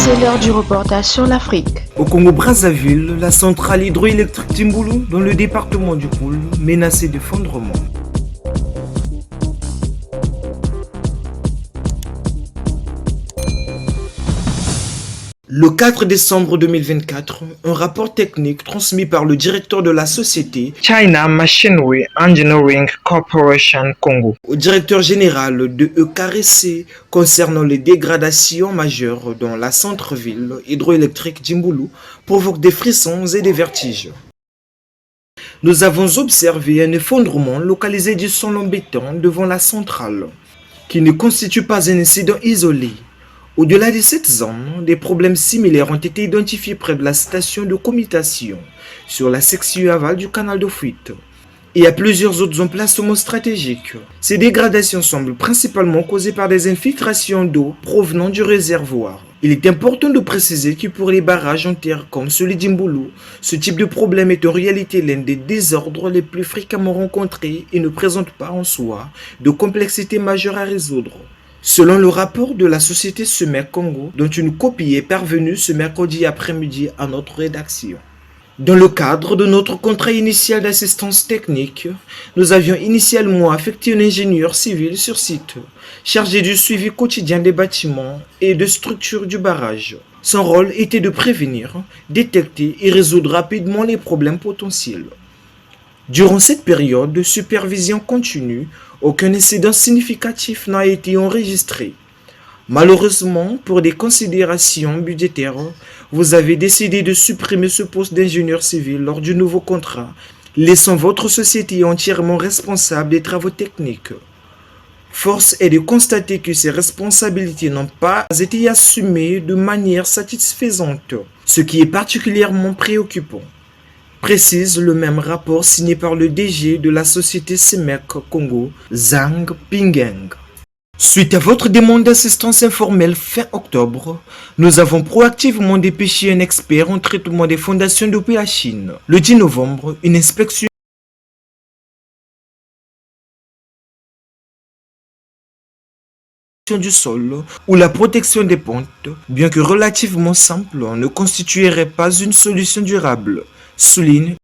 C'est l'heure du reportage sur l'Afrique. Au Congo-Brazzaville, la centrale hydroélectrique Timbulu, dans le département du Poul, menacée d'effondrement. Le 4 décembre 2024, un rapport technique transmis par le directeur de la société China Machinery Engineering Corporation Congo au directeur général de EKRC concernant les dégradations majeures dans la centre-ville hydroélectrique Timbulu provoque des frissons et des vertiges. Nous avons observé un effondrement localisé du sol embêtant devant la centrale, qui ne constitue pas un incident isolé. Au-delà de cette zone, des problèmes similaires ont été identifiés près de la station de commutation, sur la section aval du canal de fuite, et à plusieurs autres emplacements stratégiques. Ces dégradations semblent principalement causées par des infiltrations d'eau provenant du réservoir. Il est important de préciser que pour les barrages en terre comme celui d'Imbulu, ce type de problème est en réalité l'un des désordres les plus fréquemment rencontrés et ne présente pas en soi de complexité majeure à résoudre. Selon le rapport de la société Semer Congo, dont une copie est parvenue ce mercredi après-midi à notre rédaction. Dans le cadre de notre contrat initial d'assistance technique, nous avions initialement affecté un ingénieur civil sur site, chargé du suivi quotidien des bâtiments et de structures du barrage. Son rôle était de prévenir, détecter et résoudre rapidement les problèmes potentiels. Durant cette période de supervision continue, aucun incident significatif n'a été enregistré. Malheureusement, pour des considérations budgétaires, vous avez décidé de supprimer ce poste d'ingénieur civil lors du nouveau contrat, laissant votre société entièrement responsable des travaux techniques. Force est de constater que ces responsabilités n'ont pas été assumées de manière satisfaisante, ce qui est particulièrement préoccupant, précise le même rapport signé par le DG de la société Semek Congo, Zhang Pingeng. Suite à votre demande d'assistance informelle fin octobre, nous avons proactivement dépêché un expert en traitement des fondations depuis la Chine. Le 10 novembre, une inspection du sol ou la protection des pentes, bien que relativement simple, ne constituerait pas une solution durable, souligne